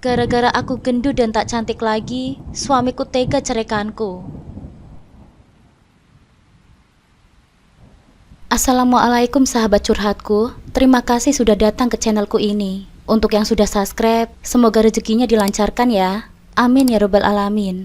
Gara-gara aku gendut dan tak cantik lagi, suamiku tega ceraikanku. Assalamualaikum sahabat curhatku. Terima kasih sudah datang ke channelku ini. Untuk yang sudah subscribe, semoga rezekinya dilancarkan ya. Amin ya robbal alamin.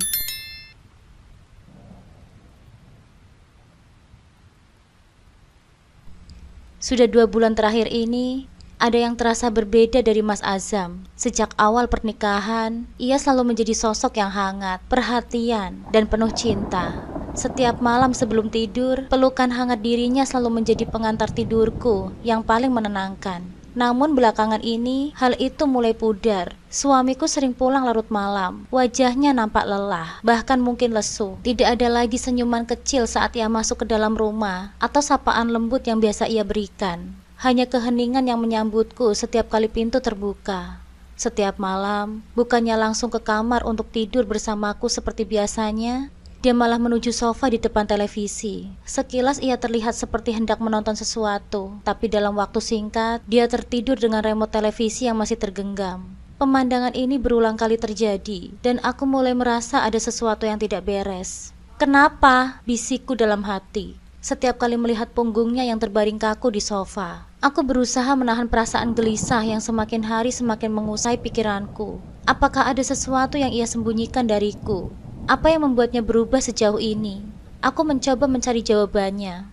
Sudah 2 bulan terakhir ini, ada yang terasa berbeda dari Mas Azam. Sejak awal pernikahan, ia selalu menjadi sosok yang hangat, perhatian, dan penuh cinta. Setiap malam sebelum tidur, pelukan hangat dirinya selalu menjadi pengantar tidurku yang paling menenangkan. Namun belakangan ini, hal itu mulai pudar. Suamiku sering pulang larut malam. Wajahnya nampak lelah, bahkan mungkin lesu. Tidak ada lagi senyuman kecil saat ia masuk ke dalam rumah, atau sapaan lembut yang biasa ia berikan. Hanya keheningan yang menyambutku setiap kali pintu terbuka. Setiap malam, bukannya langsung ke kamar untuk tidur bersamaku seperti biasanya, dia malah menuju sofa di depan televisi. Sekilas ia terlihat seperti hendak menonton sesuatu, tapi dalam waktu singkat, dia tertidur dengan remote televisi yang masih tergenggam. Pemandangan ini berulang kali terjadi, dan aku mulai merasa ada sesuatu yang tidak beres. "Kenapa?" bisikku dalam hati. Setiap kali melihat punggungnya yang terbaring kaku di sofa, aku berusaha menahan perasaan gelisah yang semakin hari semakin mengusai pikiranku. Apakah ada sesuatu yang ia sembunyikan dariku? Apa yang membuatnya berubah sejauh ini? Aku mencoba mencari jawabannya.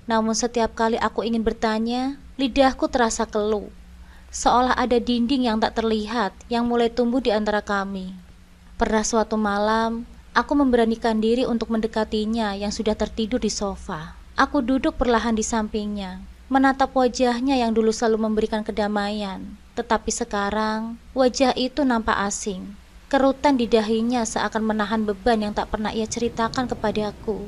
Namun setiap kali aku ingin bertanya, lidahku terasa keluh. Seolah ada dinding yang tak terlihat yang mulai tumbuh di antara kami. Pernah suatu malam, aku memberanikan diri untuk mendekatinya yang sudah tertidur di sofa. Aku duduk perlahan di sampingnya, menatap wajahnya yang dulu selalu memberikan kedamaian. Tetapi sekarang, wajah itu nampak asing. Kerutan di dahinya seakan menahan beban yang tak pernah ia ceritakan kepadaku.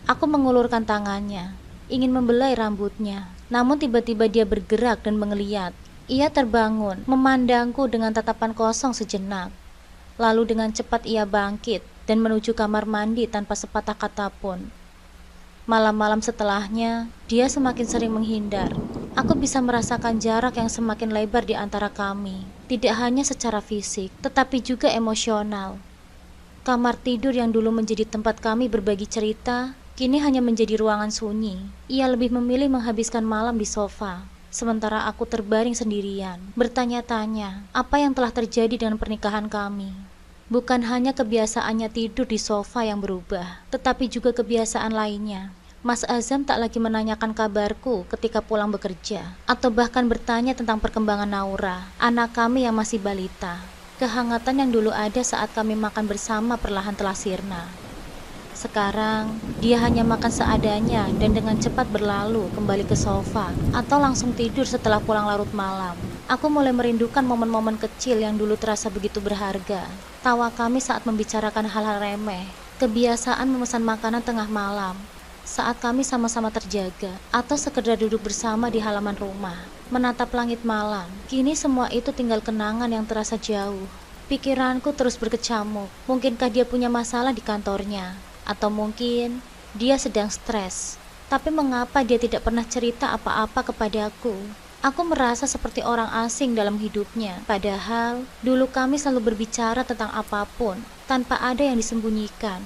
Aku mengulurkan tangannya, ingin membelai rambutnya. Namun tiba-tiba dia bergerak dan mengeliat. Ia terbangun, memandangku dengan tatapan kosong sejenak. Lalu dengan cepat ia bangkit dan menuju kamar mandi tanpa sepatah kata pun. Malam-malam setelahnya, dia semakin sering menghindar. Aku bisa merasakan jarak yang semakin lebar di antara kami. Tidak hanya secara fisik, tetapi juga emosional. Kamar tidur yang dulu menjadi tempat kami berbagi cerita, kini hanya menjadi ruangan sunyi. Ia lebih memilih menghabiskan malam di sofa. Sementara aku terbaring sendirian, bertanya-tanya apa yang telah terjadi dengan pernikahan kami. Bukan hanya kebiasaannya tidur di sofa yang berubah, tetapi juga kebiasaan lainnya. Mas Azam tak lagi menanyakan kabarku ketika pulang bekerja, atau bahkan bertanya tentang perkembangan Naura, anak kami yang masih balita. Kehangatan yang dulu ada saat kami makan bersama perlahan telah sirna. Sekarang, dia hanya makan seadanya dan dengan cepat berlalu kembali ke sofa atau langsung tidur setelah pulang larut malam. Aku mulai merindukan momen-momen kecil yang dulu terasa begitu berharga. Tawa kami saat membicarakan hal-hal remeh, kebiasaan memesan makanan tengah malam, saat kami sama-sama terjaga, atau sekedar duduk bersama di halaman rumah, menatap langit malam. Kini semua itu tinggal kenangan yang terasa jauh. Pikiranku terus berkecamuk. Mungkinkah dia punya masalah di kantornya? Atau mungkin dia sedang stres. Tapi mengapa dia tidak pernah cerita apa-apa kepadaku? Aku merasa seperti orang asing dalam hidupnya. Padahal dulu kami selalu berbicara tentang apapun, tanpa ada yang disembunyikan.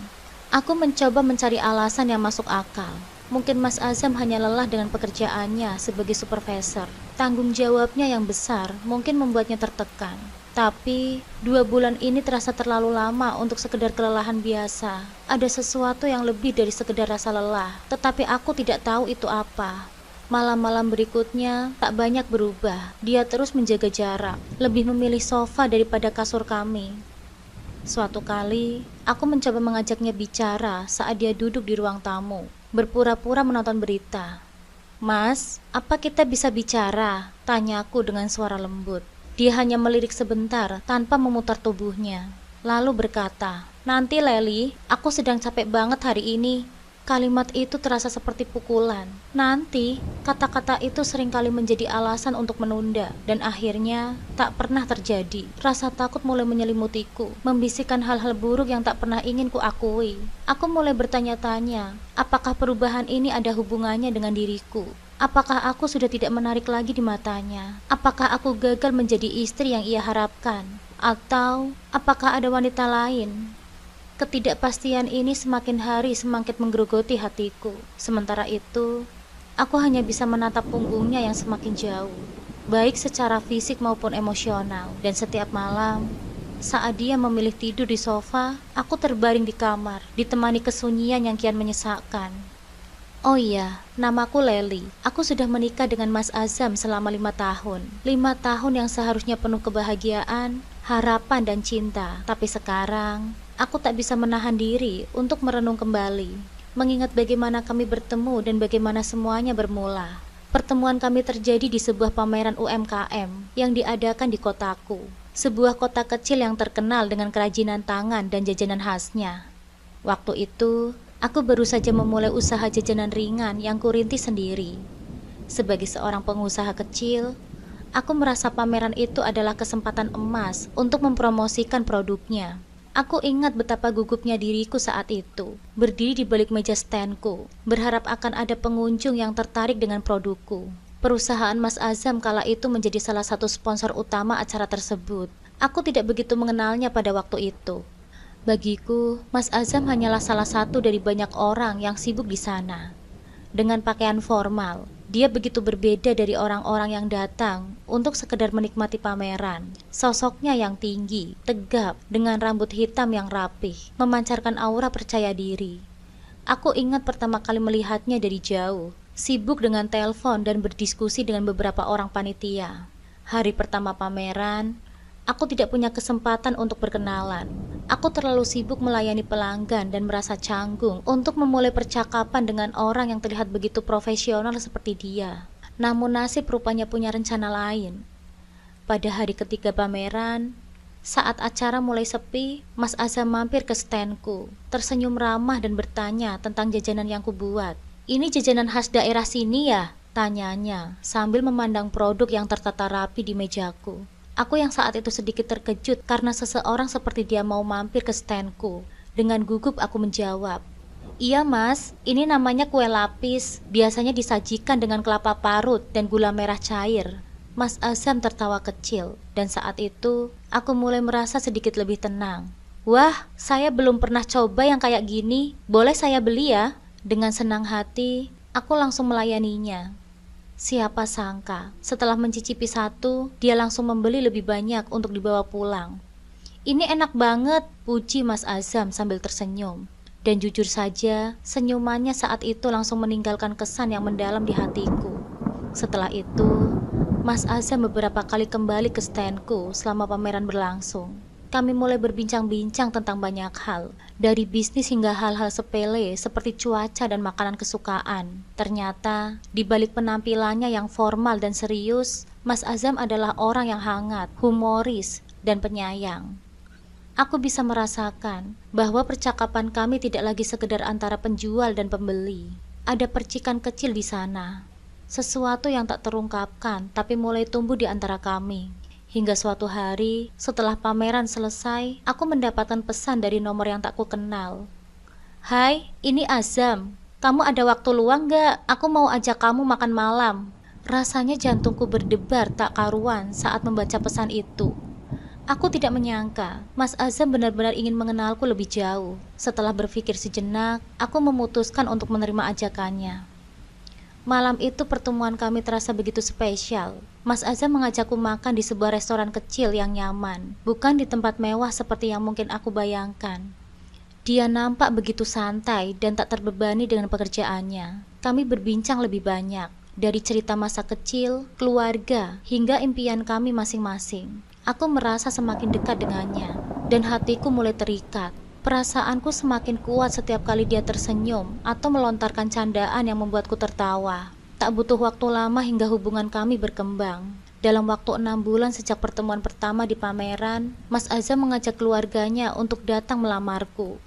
Aku mencoba mencari alasan yang masuk akal. Mungkin Mas Azam hanya lelah dengan pekerjaannya sebagai supervisor. Tanggung jawabnya yang besar mungkin membuatnya tertekan. Tapi 2 bulan ini terasa terlalu lama untuk sekedar kelelahan biasa. Ada sesuatu yang lebih dari sekedar rasa lelah, tetapi aku tidak tahu itu apa. Malam-malam berikutnya tak banyak berubah. Dia terus menjaga jarak, lebih memilih sofa daripada kasur kami. Suatu kali, aku mencoba mengajaknya bicara saat dia duduk di ruang tamu, berpura-pura menonton berita. "Mas, apa kita bisa bicara?" tanyaku dengan suara lembut. Dia hanya melirik sebentar tanpa memutar tubuhnya, lalu berkata, "Nanti Leli, aku sedang capek banget hari ini." Kalimat itu terasa seperti pukulan. Nanti, kata-kata itu seringkali menjadi alasan untuk menunda, dan akhirnya tak pernah terjadi. Rasa takut mulai menyelimutiku, membisikkan hal-hal buruk yang tak pernah ingin kuakui. Aku mulai bertanya-tanya, apakah perubahan ini ada hubungannya dengan diriku? Apakah aku sudah tidak menarik lagi di matanya? Apakah aku gagal menjadi istri yang ia harapkan? Atau apakah ada wanita lain? Ketidakpastian ini semakin hari semakin menggerogoti hatiku. Sementara itu, aku hanya bisa menatap punggungnya yang semakin jauh, baik secara fisik maupun emosional. Dan setiap malam, saat dia memilih tidur di sofa, aku terbaring di kamar, ditemani kesunyian yang kian menyesakkan. Oh iya, namaku Leli. Aku sudah menikah dengan Mas Azam selama 5 tahun. 5 tahun yang seharusnya penuh kebahagiaan, harapan dan cinta. Tapi sekarang, aku tak bisa menahan diri untuk merenung kembali, mengingat bagaimana kami bertemu dan bagaimana semuanya bermula. Pertemuan kami terjadi di sebuah pameran UMKM yang diadakan di kotaku. Sebuah kota kecil yang terkenal dengan kerajinan tangan dan jajanan khasnya. Waktu itu, aku baru saja memulai usaha jajanan ringan yang kurintis sendiri. Sebagai seorang pengusaha kecil, aku merasa pameran itu adalah kesempatan emas untuk mempromosikan produknya. Aku ingat betapa gugupnya diriku saat itu, berdiri di balik meja standku, berharap akan ada pengunjung yang tertarik dengan produkku. Perusahaan Mas Azam kala itu menjadi salah satu sponsor utama acara tersebut. Aku tidak begitu mengenalnya pada waktu itu. Bagiku, Mas Azam hanyalah salah satu dari banyak orang yang sibuk di sana. Dengan pakaian formal, dia begitu berbeda dari orang-orang yang datang untuk sekedar menikmati pameran. Sosoknya yang tinggi, tegap, dengan rambut hitam yang rapih, memancarkan aura percaya diri. Aku ingat pertama kali melihatnya dari jauh, sibuk dengan telepon dan berdiskusi dengan beberapa orang panitia. Hari pertama pameran, aku tidak punya kesempatan untuk berkenalan. Aku terlalu sibuk melayani pelanggan dan merasa canggung untuk memulai percakapan dengan orang yang terlihat begitu profesional seperti dia. Namun nasib rupanya punya rencana lain. Pada hari ketiga pameran, saat acara mulai sepi, Mas Azam mampir ke standku, tersenyum ramah dan bertanya tentang jajanan yang kubuat. "Ini jajanan khas daerah sini ya?" tanyanya, sambil memandang produk yang tertata rapi di mejaku. Aku yang saat itu sedikit terkejut karena seseorang seperti dia mau mampir ke standku. Dengan gugup aku menjawab, "Iya mas, ini namanya kue lapis. Biasanya disajikan dengan kelapa parut dan gula merah cair." Mas Azam tertawa kecil, dan saat itu aku mulai merasa sedikit lebih tenang. "Wah, saya belum pernah coba yang kayak gini. Boleh saya beli ya?" Dengan senang hati, aku langsung melayaninya. Siapa sangka, setelah mencicipi satu, dia langsung membeli lebih banyak untuk dibawa pulang. "Ini enak banget," puji Mas Azam sambil tersenyum. Dan jujur saja, senyumannya saat itu langsung meninggalkan kesan yang mendalam di hatiku. Setelah itu, Mas Azam beberapa kali kembali ke standku selama pameran berlangsung. Kami mulai berbincang-bincang tentang banyak hal, dari bisnis hingga hal-hal sepele seperti cuaca dan makanan kesukaan. Ternyata, di balik penampilannya yang formal dan serius, Mas Azam adalah orang yang hangat, humoris, dan penyayang. Aku bisa merasakan bahwa percakapan kami tidak lagi sekedar antara penjual dan pembeli. Ada percikan kecil di sana, sesuatu yang tak terungkapkan tapi mulai tumbuh di antara kami. Hingga suatu hari, setelah pameran selesai, aku mendapatkan pesan dari nomor yang tak kukenal. "Hai, ini Azam. Kamu ada waktu luang gak? Aku mau ajak kamu makan malam." Rasanya jantungku berdebar tak karuan saat membaca pesan itu. Aku tidak menyangka, Mas Azam benar-benar ingin mengenalku lebih jauh. Setelah berpikir sejenak, aku memutuskan untuk menerima ajakannya. Malam itu pertemuan kami terasa begitu spesial. Mas Azam mengajakku makan di sebuah restoran kecil yang nyaman, bukan di tempat mewah seperti yang mungkin aku bayangkan. Dia nampak begitu santai dan tak terbebani dengan pekerjaannya. Kami berbincang lebih banyak, dari cerita masa kecil, keluarga, hingga impian kami masing-masing. Aku merasa semakin dekat dengannya, dan hatiku mulai terikat. Perasaanku semakin kuat setiap kali dia tersenyum atau melontarkan candaan yang membuatku tertawa. Tak butuh waktu lama hingga hubungan kami berkembang. Dalam waktu 6 bulan sejak pertemuan pertama di pameran, Mas Azam mengajak keluarganya untuk datang melamarku.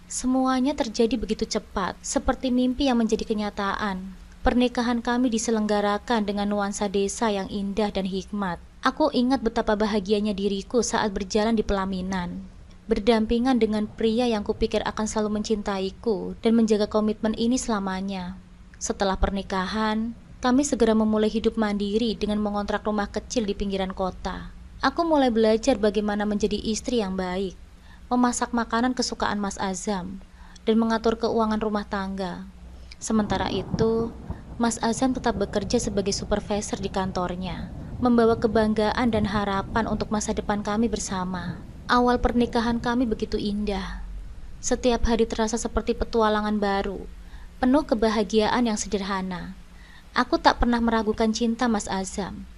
Semuanya terjadi begitu cepat, seperti mimpi yang menjadi kenyataan. Pernikahan kami diselenggarakan dengan nuansa desa yang indah dan hikmat. Aku ingat betapa bahagianya diriku saat berjalan di pelaminan, berdampingan dengan pria yang kupikir akan selalu mencintaiku dan menjaga komitmen ini selamanya. Setelah pernikahan, kami segera memulai hidup mandiri dengan mengontrak rumah kecil di pinggiran kota. Aku mulai belajar bagaimana menjadi istri yang baik, memasak makanan kesukaan Mas Azam, dan mengatur keuangan rumah tangga. Sementara itu, Mas Azam tetap bekerja sebagai supervisor di kantornya, membawa kebanggaan dan harapan untuk masa depan kami bersama. Awal pernikahan kami begitu indah. Setiap hari terasa seperti petualangan baru, penuh kebahagiaan yang sederhana. Aku tak pernah meragukan cinta Mas Azam.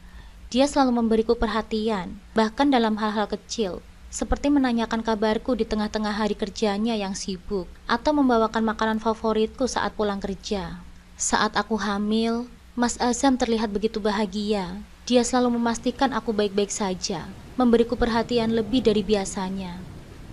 Dia selalu memberiku perhatian, bahkan dalam hal-hal kecil, seperti menanyakan kabarku di tengah-tengah hari kerjanya yang sibuk, atau membawakan makanan favoritku saat pulang kerja. Saat aku hamil, Mas Azam terlihat begitu bahagia. Dia selalu memastikan aku baik-baik saja, memberiku perhatian lebih dari biasanya.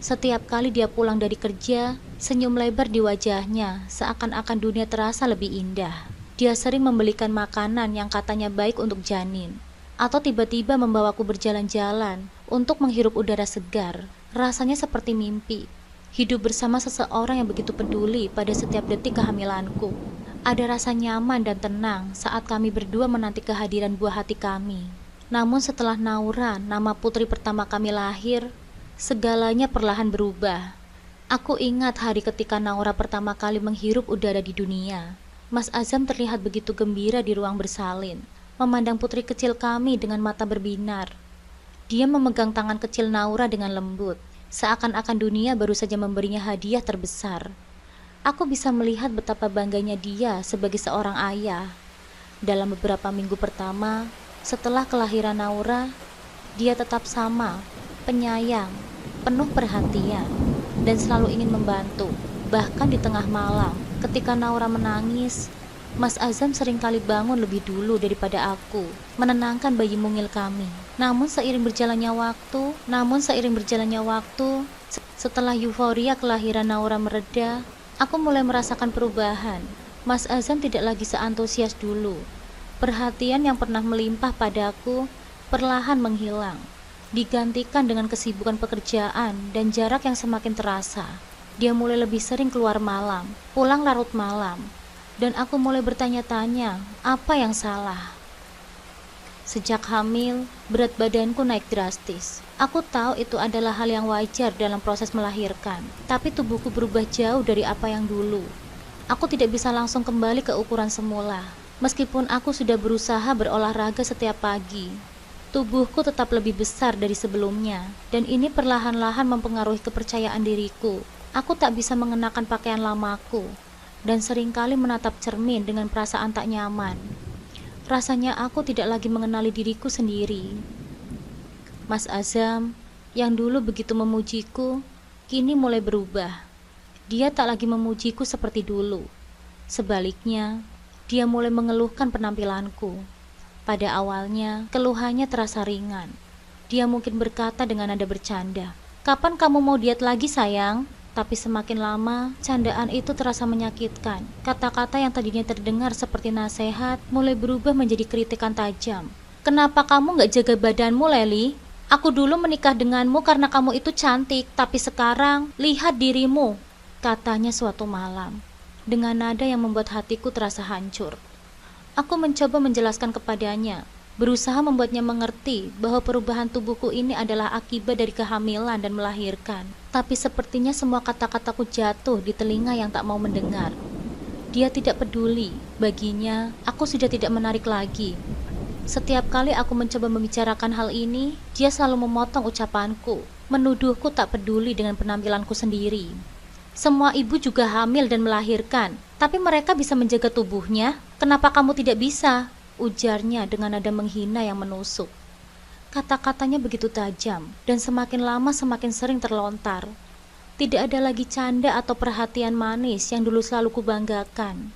Setiap kali dia pulang dari kerja, senyum lebar di wajahnya, seakan-akan dunia terasa lebih indah. Dia sering membelikan makanan yang katanya baik untuk janin, atau tiba-tiba membawaku berjalan-jalan untuk menghirup udara segar. Rasanya seperti mimpi, hidup bersama seseorang yang begitu peduli pada setiap detik kehamilanku. Ada rasa nyaman dan tenang saat kami berdua menanti kehadiran buah hati kami. Namun setelah Naura, nama putri pertama kami lahir, segalanya perlahan berubah. Aku ingat hari ketika Naura pertama kali menghirup udara di dunia. Mas Azam terlihat begitu gembira di ruang bersalin, memandang putri kecil kami dengan mata berbinar. Dia memegang tangan kecil Naura dengan lembut, seakan-akan dunia baru saja memberinya hadiah terbesar. Aku bisa melihat betapa bangganya dia sebagai seorang ayah. Dalam beberapa minggu pertama, setelah kelahiran Naura, dia tetap sama, penyayang, penuh perhatian, dan selalu ingin membantu. Bahkan di tengah malam, ketika Naura menangis, Mas Azam seringkali bangun lebih dulu daripada aku, menenangkan bayi mungil kami. Namun seiring berjalannya waktu, setelah euforia kelahiran Naura mereda, aku mulai merasakan perubahan. Mas Azam tidak lagi seantusias dulu. Perhatian yang pernah melimpah padaku perlahan menghilang, digantikan dengan kesibukan pekerjaan dan jarak yang semakin terasa. Dia mulai lebih sering keluar malam, pulang larut malam, dan aku mulai bertanya-tanya, apa yang salah? Sejak hamil, berat badanku naik drastis. Aku tahu itu adalah hal yang wajar dalam proses melahirkan, tapi tubuhku berubah jauh dari apa yang dulu. Aku tidak bisa langsung kembali ke ukuran semula. Meskipun aku sudah berusaha berolahraga setiap pagi, tubuhku tetap lebih besar dari sebelumnya, dan ini perlahan-lahan mempengaruhi kepercayaan diriku. Aku tak bisa mengenakan pakaian lamaku, dan seringkali menatap cermin dengan perasaan tak nyaman. Rasanya aku tidak lagi mengenali diriku sendiri. Mas Azam, yang dulu begitu memujiku, kini mulai berubah. Dia tak lagi memujiku seperti dulu. Sebaliknya, dia mulai mengeluhkan penampilanku. Pada awalnya, keluhannya terasa ringan. Dia mungkin berkata dengan nada bercanda, "Kapan kamu mau diet lagi, sayang?" Tapi semakin lama, candaan itu terasa menyakitkan. Kata-kata yang tadinya terdengar seperti nasihat mulai berubah menjadi kritikan tajam. "Kenapa kamu gak jaga badanmu, Leli? Aku dulu menikah denganmu karena kamu itu cantik, tapi sekarang, lihat dirimu," katanya suatu malam, dengan nada yang membuat hatiku terasa hancur. Aku mencoba menjelaskan kepadanya, berusaha membuatnya mengerti bahwa perubahan tubuhku ini adalah akibat dari kehamilan dan melahirkan. Tapi sepertinya semua kata-kataku jatuh di telinga yang tak mau mendengar. Dia tidak peduli. Baginya, aku sudah tidak menarik lagi. Setiap kali aku mencoba membicarakan hal ini, dia selalu memotong ucapanku, menuduhku tak peduli dengan penampilanku sendiri. "Semua ibu juga hamil dan melahirkan, tapi mereka bisa menjaga tubuhnya. Kenapa kamu tidak bisa?" ujarnya dengan nada menghina yang menusuk. Kata-katanya begitu tajam, dan semakin lama semakin sering terlontar. Tidak ada lagi canda atau perhatian manis yang dulu selalu kubanggakan.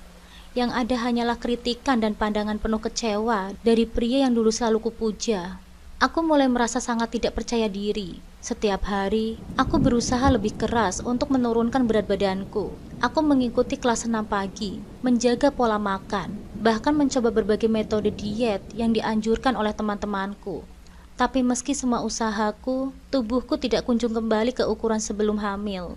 Yang ada hanyalah kritikan dan pandangan penuh kecewa dari pria yang dulu selalu kupuja. Aku mulai merasa sangat tidak percaya diri. Setiap hari, aku berusaha lebih keras untuk menurunkan berat badanku. Aku mengikuti kelas senam pagi, menjaga pola makan, bahkan mencoba berbagai metode diet yang dianjurkan oleh teman-temanku. Tapi meski semua usahaku, tubuhku tidak kunjung kembali ke ukuran sebelum hamil.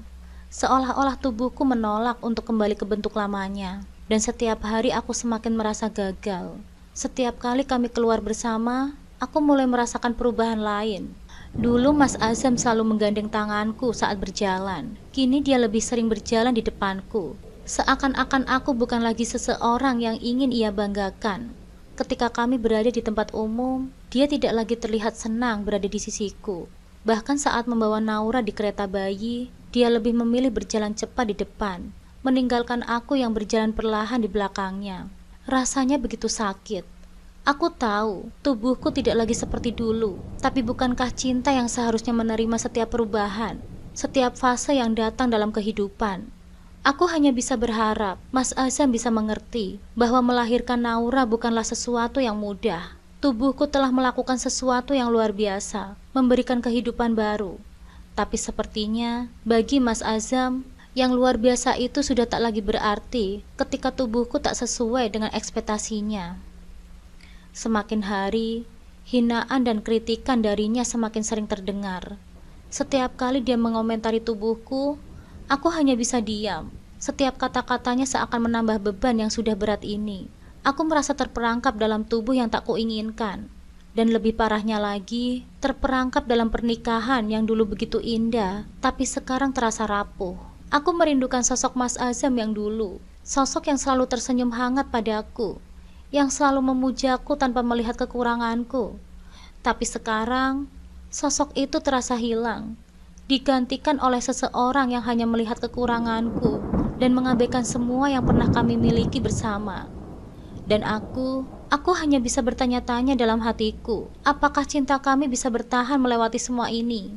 Seolah-olah tubuhku menolak untuk kembali ke bentuk lamanya. Dan setiap hari aku semakin merasa gagal. Setiap kali kami keluar bersama, aku mulai merasakan perubahan lain. Dulu Mas Azam selalu menggandeng tanganku saat berjalan. Kini dia lebih sering berjalan di depanku. Seakan-akan aku bukan lagi seseorang yang ingin ia banggakan. Ketika kami berada di tempat umum, dia tidak lagi terlihat senang berada di sisiku. Bahkan saat membawa Naura di kereta bayi, dia lebih memilih berjalan cepat di depan, meninggalkan aku yang berjalan perlahan di belakangnya. Rasanya begitu sakit. Aku tahu tubuhku tidak lagi seperti dulu, tapi bukankah cinta yang seharusnya menerima setiap perubahan, setiap fase yang datang dalam kehidupan? Aku hanya bisa berharap Mas Azam bisa mengerti bahwa melahirkan Naura bukanlah sesuatu yang mudah. Tubuhku telah melakukan sesuatu yang luar biasa, memberikan kehidupan baru. Tapi sepertinya bagi Mas Azam, yang luar biasa itu sudah tak lagi berarti ketika tubuhku tak sesuai dengan ekspektasinya. Semakin hari, hinaan dan kritikan darinya semakin sering terdengar. Setiap kali dia mengomentari tubuhku, aku hanya bisa diam. Setiap kata-katanya seakan menambah beban yang sudah berat ini. Aku merasa terperangkap dalam tubuh yang tak kuinginkan. Dan lebih parahnya lagi, terperangkap dalam pernikahan yang dulu begitu indah, tapi sekarang terasa rapuh. Aku merindukan sosok Mas Azam yang dulu, sosok yang selalu tersenyum hangat padaku, yang selalu memujaku tanpa melihat kekuranganku. Tapi sekarang, sosok itu terasa hilang, digantikan oleh seseorang yang hanya melihat kekuranganku dan mengabaikan semua yang pernah kami miliki bersama. Dan aku hanya bisa bertanya-tanya dalam hatiku, apakah cinta kami bisa bertahan melewati semua ini?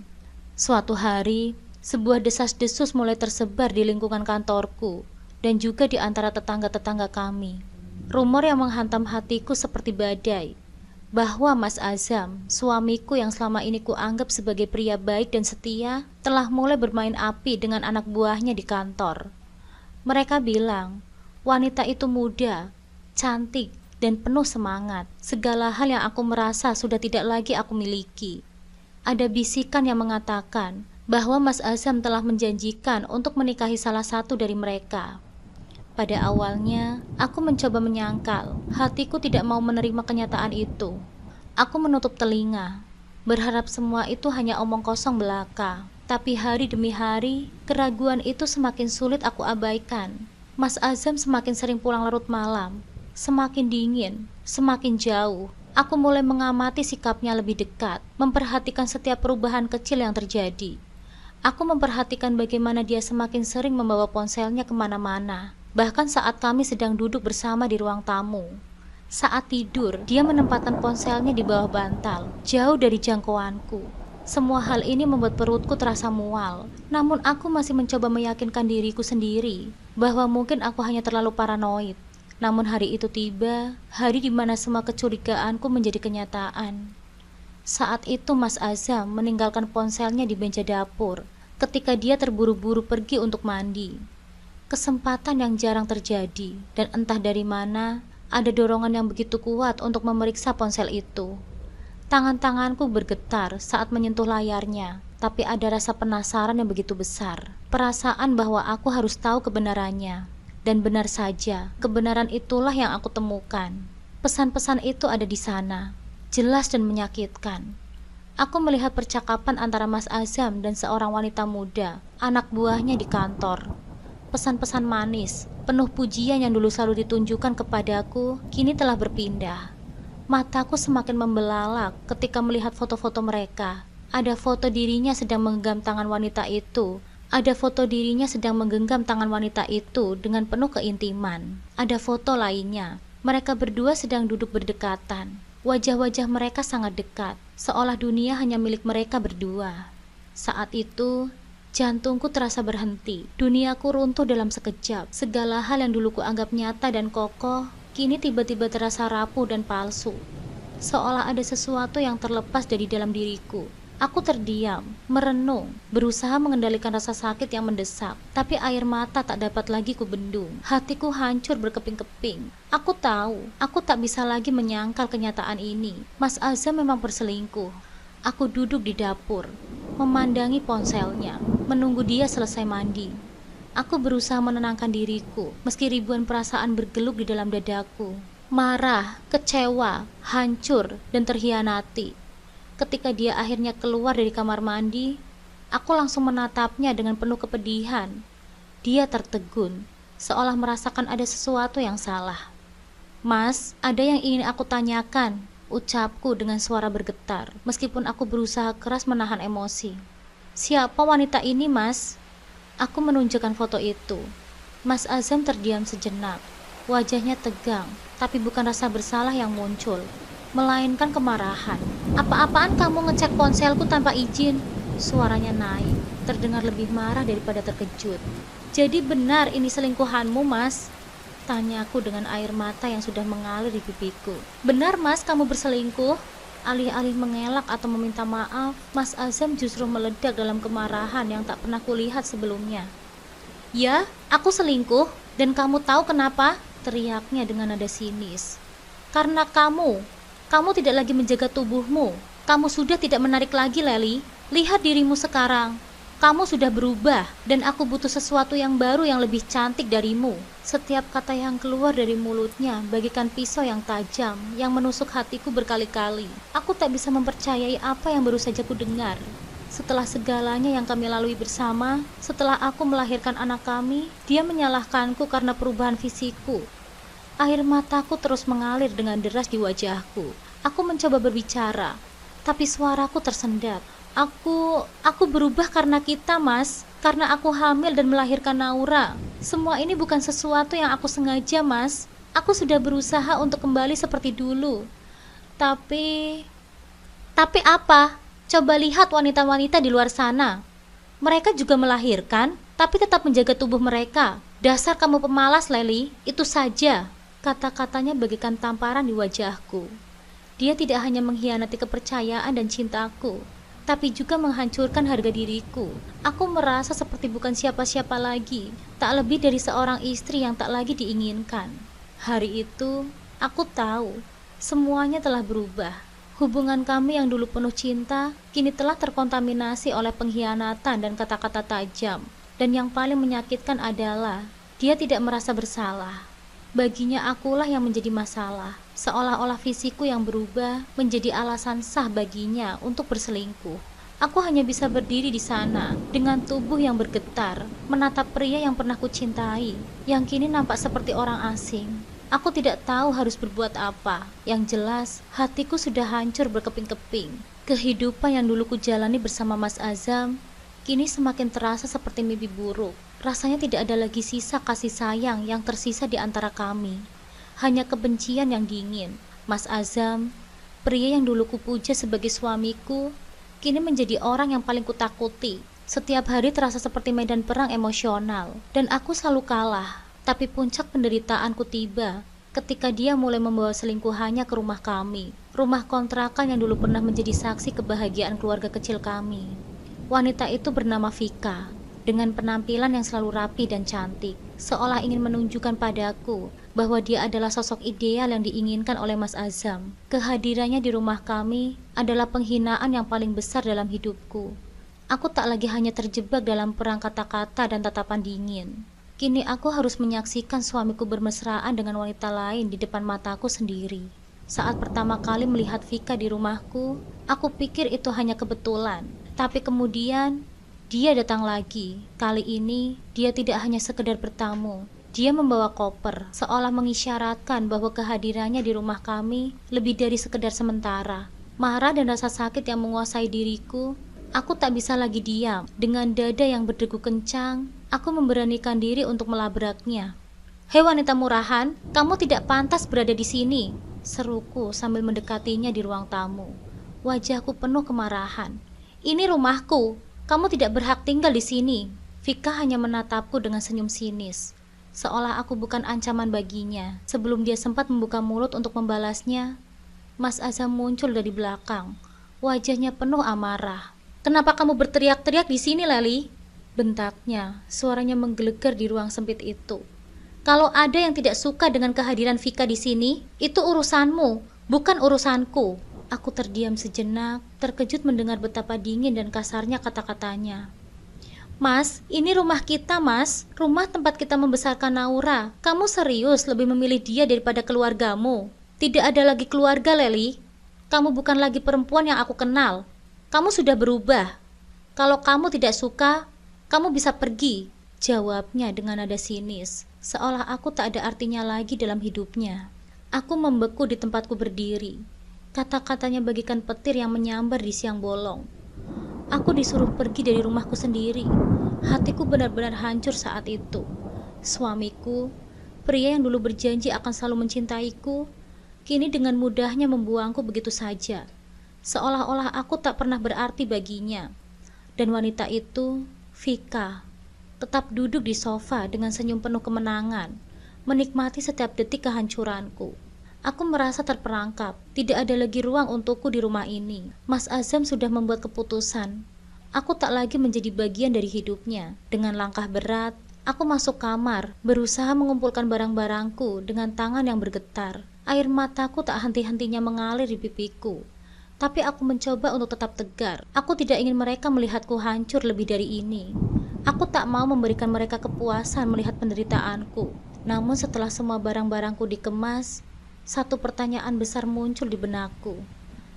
Suatu hari, sebuah desas-desus mulai tersebar di lingkungan kantorku dan juga di antara tetangga-tetangga kami. Rumor yang menghantam hatiku seperti badai, bahwa Mas Azam, suamiku yang selama ini kuanggap sebagai pria baik dan setia, telah mulai bermain api dengan anak buahnya di kantor. Mereka bilang, wanita itu muda, cantik, dan penuh semangat. Segala hal yang aku merasa sudah tidak lagi aku miliki. Ada bisikan yang mengatakan bahwa Mas Azam telah menjanjikan untuk menikahi salah satu dari mereka. Pada awalnya, aku mencoba menyangkal, hatiku tidak mau menerima kenyataan itu. Aku menutup telinga, berharap semua itu hanya omong kosong belaka. Tapi hari demi hari, keraguan itu semakin sulit aku abaikan. Mas Azam semakin sering pulang larut malam, semakin dingin, semakin jauh. Aku mulai mengamati sikapnya lebih dekat, memperhatikan setiap perubahan kecil yang terjadi. Aku memperhatikan bagaimana dia semakin sering membawa ponselnya kemana-mana. Bahkan saat kami sedang duduk bersama di ruang tamu. Saat tidur, dia menempatkan ponselnya di bawah bantal, jauh dari jangkauanku. Semua hal ini membuat perutku terasa mual. Namun aku masih mencoba meyakinkan diriku sendiri bahwa mungkin aku hanya terlalu paranoid. Namun hari itu tiba, hari di mana semua kecurigaanku menjadi kenyataan. Saat itu Mas Azam meninggalkan ponselnya di meja dapur ketika dia terburu-buru pergi untuk mandi. Kesempatan yang jarang terjadi, dan entah dari mana ada dorongan yang begitu kuat untuk memeriksa ponsel itu. Tangan-tanganku bergetar saat menyentuh layarnya, tapi ada rasa penasaran yang begitu besar. Perasaan bahwa aku harus tahu kebenarannya. Dan benar saja, kebenaran itulah yang aku temukan. Pesan-pesan itu ada di sana, jelas dan menyakitkan. Aku melihat percakapan antara Mas Azam dan seorang wanita muda, anak buahnya di kantor. Pesan-pesan manis, penuh pujian yang dulu selalu ditunjukkan kepadaku, kini telah berpindah. Mataku semakin membelalak ketika melihat foto-foto mereka. Ada foto dirinya sedang menggenggam tangan wanita itu. Ada foto dirinya sedang menggenggam tangan wanita itu dengan penuh keintiman. Ada foto lainnya. Mereka berdua sedang duduk berdekatan. Wajah-wajah mereka sangat dekat, seolah dunia hanya milik mereka berdua. Saat itu, jantungku terasa berhenti. Duniaku runtuh dalam sekejap. Segala hal yang dulu kuanggap nyata dan kokoh, kini tiba-tiba terasa rapuh dan palsu. Seolah ada sesuatu yang terlepas dari dalam diriku. Aku terdiam, merenung, berusaha mengendalikan rasa sakit yang mendesak. Tapi air mata tak dapat lagi kubendung. Hatiku hancur berkeping-keping. Aku tahu, aku tak bisa lagi menyangkal kenyataan ini. Mas Azam memang berselingkuh. Aku duduk di dapur, memandangi ponselnya, menunggu dia selesai mandi. Aku berusaha menenangkan diriku, meski ribuan perasaan bergeluk di dalam dadaku. Marah, kecewa, hancur, dan terhianati. Ketika dia akhirnya keluar dari kamar mandi, aku langsung menatapnya dengan penuh kepedihan. Dia tertegun, seolah merasakan ada sesuatu yang salah. "Mas, ada yang ingin aku tanyakan," ucapku dengan suara bergetar, meskipun aku berusaha keras menahan emosi. "Siapa wanita ini, Mas?" Aku menunjukkan foto itu. Mas Azam terdiam sejenak. Wajahnya tegang, tapi bukan rasa bersalah yang muncul, melainkan kemarahan. "Apa-apaan kamu ngecek ponselku tanpa izin?" Suaranya naik, terdengar lebih marah daripada terkejut. "Jadi benar ini selingkuhanmu, Mas?" tanyaku dengan air mata yang sudah mengalir di pipiku. "Benar, Mas, kamu berselingkuh?" Alih-alih mengelak atau meminta maaf, Mas Azam justru meledak dalam kemarahan yang tak pernah kulihat sebelumnya. "Ya, aku selingkuh, dan kamu tahu kenapa?" teriaknya dengan nada sinis. "Karena kamu tidak lagi menjaga tubuhmu. Kamu sudah tidak menarik lagi, Leli. Lihat dirimu sekarang. Kamu sudah berubah, dan aku butuh sesuatu yang baru yang lebih cantik darimu." Setiap kata yang keluar dari mulutnya bagaikan pisau yang tajam yang menusuk hatiku berkali-kali. Aku tak bisa mempercayai apa yang baru saja ku dengar. Setelah segalanya yang kami lalui bersama, setelah aku melahirkan anak kami, dia menyalahkanku karena perubahan fisikku. Air mataku terus mengalir dengan deras di wajahku. Aku mencoba berbicara, tapi suaraku tersendat. Aku berubah karena kita, Mas. Karena aku hamil dan melahirkan Naura. Semua ini bukan sesuatu yang aku sengaja, Mas. Aku sudah berusaha untuk kembali seperti dulu. Tapi apa? Coba lihat wanita-wanita di luar sana. Mereka juga melahirkan, tapi tetap menjaga tubuh mereka. Dasar kamu pemalas, Leli. Itu saja. Kata-katanya bagaikan tamparan di wajahku. Dia tidak hanya mengkhianati kepercayaan dan cintaku, tapi juga menghancurkan harga diriku. Aku merasa seperti bukan siapa-siapa lagi, tak lebih dari seorang istri yang tak lagi diinginkan. Hari itu, aku tahu, semuanya telah berubah. Hubungan kami yang dulu penuh cinta, kini telah terkontaminasi oleh pengkhianatan dan kata-kata tajam. Dan yang paling menyakitkan adalah, dia tidak merasa bersalah. Baginya akulah yang menjadi masalah, seolah-olah fisikku yang berubah menjadi alasan sah baginya untuk berselingkuh. Aku hanya bisa berdiri di sana, dengan tubuh yang bergetar, menatap pria yang pernah kucintai, yang kini nampak seperti orang asing. Aku tidak tahu harus berbuat apa. Yang jelas, hatiku sudah hancur berkeping-keping. Kehidupan yang dulu kujalani bersama Mas Azam, kini semakin terasa seperti mimpi buruk. Rasanya tidak ada lagi sisa kasih sayang yang tersisa di antara kami. Hanya kebencian yang dingin. Mas Azam, pria yang dulu kupuja sebagai suamiku, kini menjadi orang yang paling kutakuti. Setiap hari terasa seperti medan perang emosional, dan aku selalu kalah. Tapi puncak penderitaanku tiba ketika dia mulai membawa selingkuhannya ke rumah kami, rumah kontrakan yang dulu pernah menjadi saksi kebahagiaan keluarga kecil kami. Wanita itu bernama Vika, dengan penampilan yang selalu rapi dan cantik, seolah ingin menunjukkan padaku bahwa dia adalah sosok ideal yang diinginkan oleh Mas Azam. Kehadirannya di rumah kami adalah penghinaan yang paling besar dalam hidupku. Aku tak lagi hanya terjebak dalam perang kata-kata dan tatapan dingin. Kini aku harus menyaksikan suamiku bermesraan dengan wanita lain di depan mataku sendiri. Saat pertama kali melihat Vika di rumahku, aku pikir itu hanya kebetulan. Tapi kemudian, dia datang lagi. Kali ini, dia tidak hanya sekedar bertamu. Dia membawa koper, seolah mengisyaratkan bahwa kehadirannya di rumah kami lebih dari sekedar sementara. Marah dan rasa sakit yang menguasai diriku, aku tak bisa lagi diam. Dengan dada yang berdegup kencang, aku memberanikan diri untuk melabraknya. "Hei wanita murahan, kamu tidak pantas berada di sini," seruku sambil mendekatinya di ruang tamu. Wajahku penuh kemarahan. "Ini rumahku, kamu tidak berhak tinggal di sini." Vika hanya menatapku dengan senyum sinis, seolah aku bukan ancaman baginya. Sebelum dia sempat membuka mulut untuk membalasnya, Mas Azam muncul dari belakang. Wajahnya penuh amarah. "Kenapa kamu berteriak-teriak di sini, Leli?" bentaknya. Suaranya menggelegar di ruang sempit itu. "Kalau ada yang tidak suka dengan kehadiran Vika di sini, itu urusanmu, bukan urusanku." Aku terdiam sejenak, terkejut mendengar betapa dingin dan kasarnya kata-katanya. Mas, ini rumah kita, Mas. Rumah tempat kita membesarkan Naura. Kamu serius lebih memilih dia daripada keluargamu? Tidak ada lagi keluarga, Leli. Kamu bukan lagi perempuan yang aku kenal. Kamu sudah berubah. Kalau kamu tidak suka, kamu bisa pergi. Jawabnya dengan nada sinis, seolah aku tak ada artinya lagi dalam hidupnya. Aku membeku di tempatku berdiri. Kata-katanya bagaikan petir yang menyambar di siang bolong. Aku disuruh pergi dari rumahku sendiri. Hatiku benar-benar hancur saat itu. Suamiku, pria yang dulu berjanji akan selalu mencintaiku, kini dengan mudahnya membuangku begitu saja. Seolah-olah aku tak pernah berarti baginya. Dan wanita itu, Vika, tetap duduk di sofa dengan senyum penuh kemenangan, menikmati setiap detik kehancuranku. Aku merasa terperangkap, tidak ada lagi ruang untukku di rumah ini. Mas Azam sudah membuat keputusan. Aku tak lagi menjadi bagian dari hidupnya. Dengan langkah berat, aku masuk kamar, berusaha mengumpulkan barang-barangku dengan tangan yang bergetar. Air mataku tak henti-hentinya mengalir di pipiku. Tapi aku mencoba untuk tetap tegar. Aku tidak ingin mereka melihatku hancur lebih dari ini. Aku tak mau memberikan mereka kepuasan melihat penderitaanku. Namun setelah semua barang-barangku dikemas, satu pertanyaan besar muncul di benakku.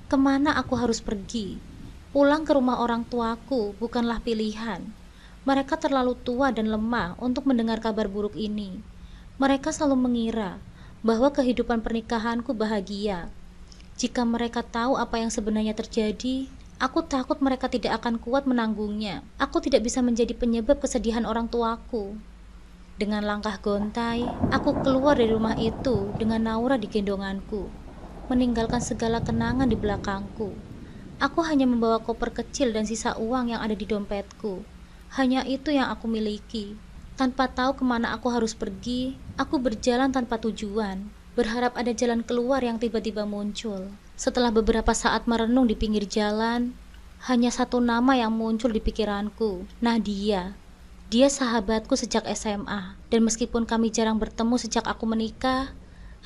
Kemana aku harus pergi? Pulang ke rumah orang tuaku bukanlah pilihan. Mereka terlalu tua dan lemah untuk mendengar kabar buruk ini. Mereka selalu mengira bahwa kehidupan pernikahanku bahagia. Jika mereka tahu apa yang sebenarnya terjadi, aku takut mereka tidak akan kuat menanggungnya. Aku tidak bisa menjadi penyebab kesedihan orang tuaku. Dengan langkah gontai, aku keluar dari rumah itu dengan Naura di gendonganku, meninggalkan segala kenangan di belakangku. Aku hanya membawa koper kecil dan sisa uang yang ada di dompetku. Hanya itu yang aku miliki. Tanpa tahu kemana aku harus pergi, aku berjalan tanpa tujuan, berharap ada jalan keluar yang tiba-tiba muncul. Setelah beberapa saat merenung di pinggir jalan, hanya satu nama yang muncul di pikiranku, Nadia. Dia sahabatku sejak SMA, dan meskipun kami jarang bertemu sejak aku menikah,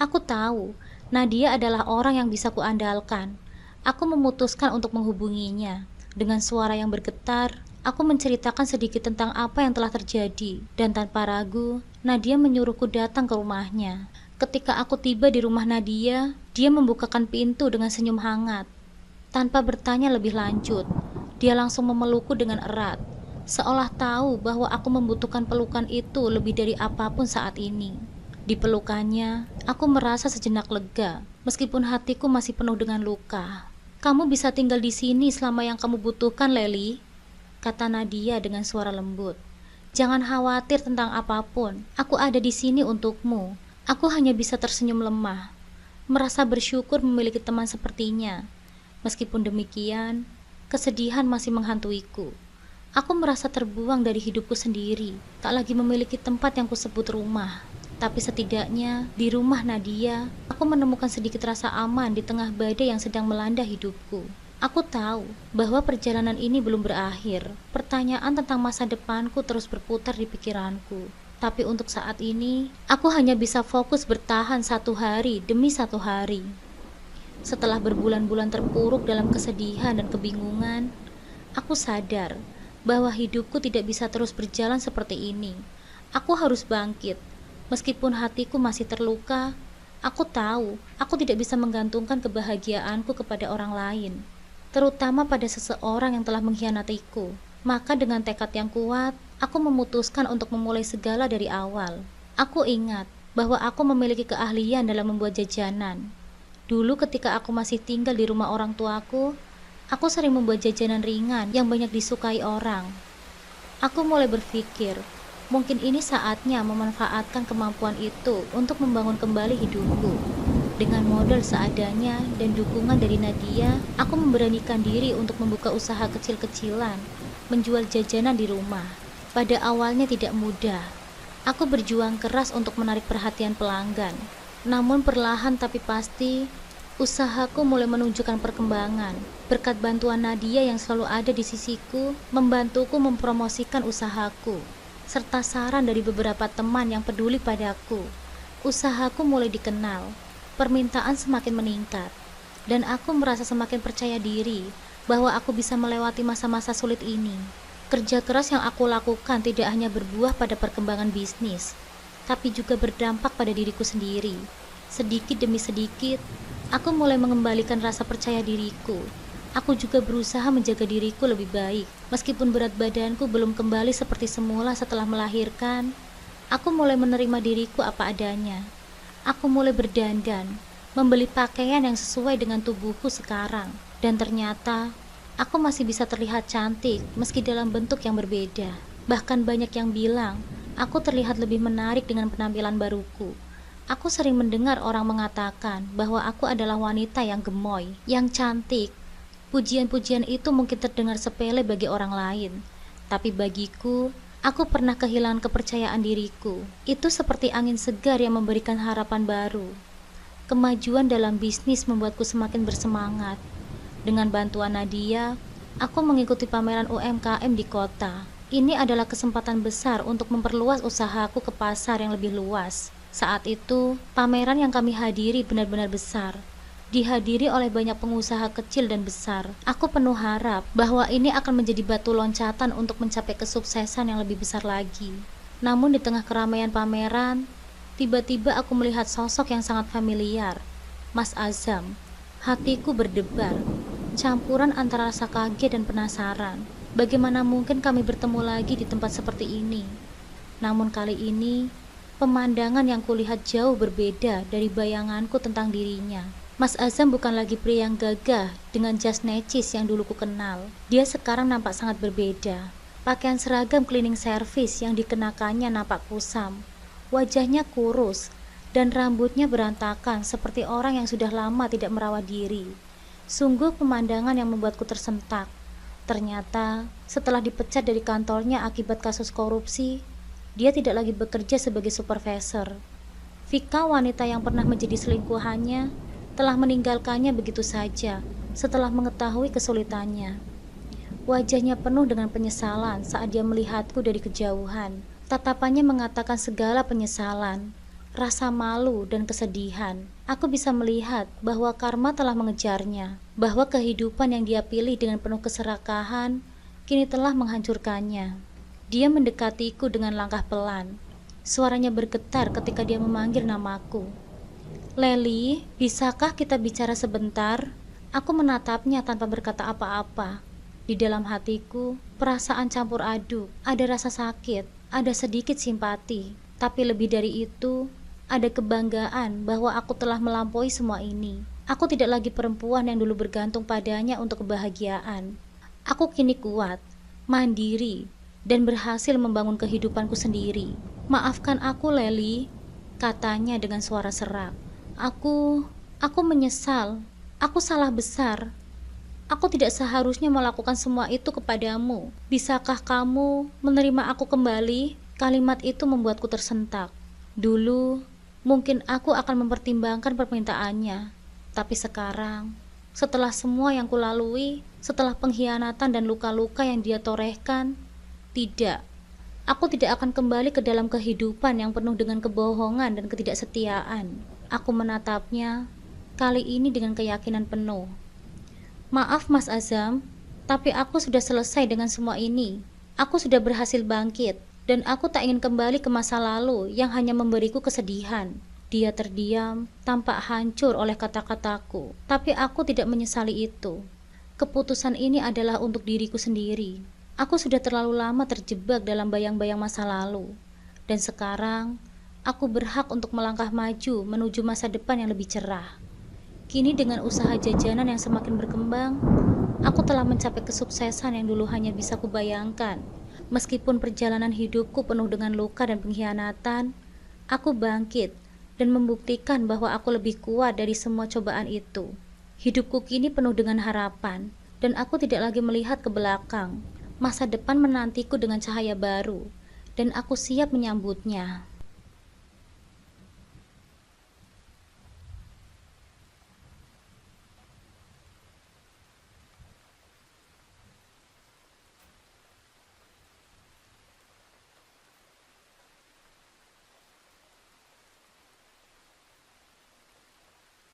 aku tahu Nadia adalah orang yang bisa kuandalkan. Aku memutuskan untuk menghubunginya. Dengan suara yang bergetar, aku menceritakan sedikit tentang apa yang telah terjadi, dan tanpa ragu, Nadia menyuruhku datang ke rumahnya. Ketika aku tiba di rumah Nadia, dia membukakan pintu dengan senyum hangat. Tanpa bertanya lebih lanjut, dia langsung memelukku dengan erat, seolah tahu bahwa aku membutuhkan pelukan itu lebih dari apapun saat ini. Di pelukannya, aku merasa sejenak lega, meskipun hatiku masih penuh dengan luka. "Kamu bisa tinggal di sini selama yang kamu butuhkan, Leli," kata Nadia dengan suara lembut. "Jangan khawatir tentang apapun, aku ada di sini untukmu." Aku hanya bisa tersenyum lemah, merasa bersyukur memiliki teman sepertinya. Meskipun demikian, kesedihan masih menghantuiku. Aku merasa terbuang dari hidupku sendiri, tak lagi memiliki tempat yang kusebut rumah. Tapi setidaknya di rumah Nadia, aku menemukan sedikit rasa aman di tengah badai yang sedang melanda hidupku. Aku tahu bahwa perjalanan ini belum berakhir. Pertanyaan tentang masa depanku terus berputar di pikiranku. Tapi untuk saat ini, aku hanya bisa fokus bertahan satu hari demi satu hari. Setelah berbulan-bulan terpuruk dalam kesedihan dan kebingungan, aku sadar bahwa hidupku tidak bisa terus berjalan seperti ini. Aku harus bangkit. Meskipun hatiku masih terluka, aku tahu aku tidak bisa menggantungkan kebahagiaanku kepada orang lain, terutama pada seseorang yang telah mengkhianatiku. Maka dengan tekad yang kuat, aku memutuskan untuk memulai segala dari awal. Aku ingat bahwa aku memiliki keahlian dalam membuat jajanan. Dulu ketika aku masih tinggal di rumah orang tuaku, aku sering membuat jajanan ringan yang banyak disukai orang. Aku mulai berpikir, mungkin ini saatnya memanfaatkan kemampuan itu untuk membangun kembali hidupku. Dengan modal seadanya dan dukungan dari Nadia, aku memberanikan diri untuk membuka usaha kecil-kecilan, menjual jajanan di rumah. Pada awalnya tidak mudah. Aku berjuang keras untuk menarik perhatian pelanggan. Namun perlahan tapi pasti, usahaku mulai menunjukkan perkembangan. Berkat bantuan Nadia yang selalu ada di sisiku, membantuku mempromosikan usahaku, serta saran dari beberapa teman yang peduli padaku. Usahaku mulai dikenal, permintaan semakin meningkat, dan aku merasa semakin percaya diri bahwa aku bisa melewati masa-masa sulit ini. Kerja keras yang aku lakukan tidak hanya berbuah pada perkembangan bisnis, tapi juga berdampak pada diriku sendiri. Sedikit demi sedikit, aku mulai mengembalikan rasa percaya diriku. Aku juga berusaha menjaga diriku lebih baik. Meskipun berat badanku belum kembali seperti semula setelah melahirkan, aku mulai menerima diriku apa adanya. Aku mulai berdandan, membeli pakaian yang sesuai dengan tubuhku sekarang. Dan ternyata, aku masih bisa terlihat cantik meski dalam bentuk yang berbeda. Bahkan banyak yang bilang, aku terlihat lebih menarik dengan penampilan baruku. Aku sering mendengar orang mengatakan bahwa aku adalah wanita yang gemoy, yang cantik. Pujian-pujian itu mungkin terdengar sepele bagi orang lain, tapi bagiku, aku pernah kehilangan kepercayaan diriku. Itu seperti angin segar yang memberikan harapan baru. Kemajuan dalam bisnis membuatku semakin bersemangat. Dengan bantuan Nadia, aku mengikuti pameran UMKM di kota. Ini adalah kesempatan besar untuk memperluas usahaku ke pasar yang lebih luas. Saat itu, pameran yang kami hadiri benar-benar besar. Dihadiri oleh banyak pengusaha kecil dan besar. Aku penuh harap bahwa ini akan menjadi batu loncatan untuk mencapai kesuksesan yang lebih besar lagi. Namun di tengah keramaian pameran, tiba-tiba aku melihat sosok yang sangat familiar, Mas Azam. Hatiku berdebar, campuran antara rasa kaget dan penasaran. Bagaimana mungkin kami bertemu lagi di tempat seperti ini? Namun kali ini, pemandangan yang kulihat jauh berbeda dari bayanganku tentang dirinya. Mas Azam bukan lagi pria yang gagah dengan jas necis yang dulu ku kenal. Dia sekarang nampak sangat berbeda. Pakaian seragam cleaning service yang dikenakannya nampak kusam. Wajahnya kurus dan rambutnya berantakan seperti orang yang sudah lama tidak merawat diri. Sungguh pemandangan yang membuatku tersentak. Ternyata setelah dipecat dari kantornya akibat kasus korupsi, dia tidak lagi bekerja sebagai supervisor. Vika, wanita yang pernah menjadi selingkuhannya, telah meninggalkannya begitu saja setelah mengetahui kesulitannya. Wajahnya penuh dengan penyesalan saat dia melihatku dari kejauhan. Tatapannya mengatakan segala penyesalan, rasa malu dan kesedihan. Aku bisa melihat bahwa karma telah mengejarnya, bahwa kehidupan yang dia pilih dengan penuh keserakahan kini telah menghancurkannya. Dia mendekatiku dengan langkah pelan. Suaranya bergetar ketika dia memanggil namaku. Leli, bisakah kita bicara sebentar? Aku menatapnya tanpa berkata apa-apa. Di dalam hatiku, perasaan campur aduk. Ada rasa sakit, ada sedikit simpati. Tapi lebih dari itu, ada kebanggaan bahwa aku telah melampaui semua ini. Aku tidak lagi perempuan yang dulu bergantung padanya untuk kebahagiaan. Aku kini kuat, mandiri, dan berhasil membangun kehidupanku sendiri. Maafkan aku, Leli, katanya dengan suara serak. Aku menyesal. Aku salah besar. Aku tidak seharusnya melakukan semua itu kepadamu. Bisakah kamu menerima aku kembali? Kalimat itu membuatku tersentak. Dulu, mungkin aku akan mempertimbangkan permintaannya. Tapi sekarang, setelah semua yang kulalui, setelah pengkhianatan dan luka-luka yang dia torehkan, tidak. Aku tidak akan kembali ke dalam kehidupan yang penuh dengan kebohongan dan ketidaksetiaan. Aku menatapnya, kali ini dengan keyakinan penuh. Maaf Mas Azam, tapi aku sudah selesai dengan semua ini. Aku sudah berhasil bangkit, dan aku tak ingin kembali ke masa lalu yang hanya memberiku kesedihan. Dia terdiam, tampak hancur oleh kata-kataku, tapi aku tidak menyesali itu. Keputusan ini adalah untuk diriku sendiri. Aku sudah terlalu lama terjebak dalam bayang-bayang masa lalu, dan sekarang aku berhak untuk melangkah maju menuju masa depan yang lebih cerah. Kini dengan usaha jajanan yang semakin berkembang, aku telah mencapai kesuksesan yang dulu hanya bisa kubayangkan. Meskipun perjalanan hidupku penuh dengan luka dan pengkhianatan, aku bangkit dan membuktikan bahwa aku lebih kuat dari semua cobaan itu. Hidupku kini penuh dengan harapan, dan aku tidak lagi melihat ke belakang. Masa depan menantiku dengan cahaya baru, dan aku siap menyambutnya.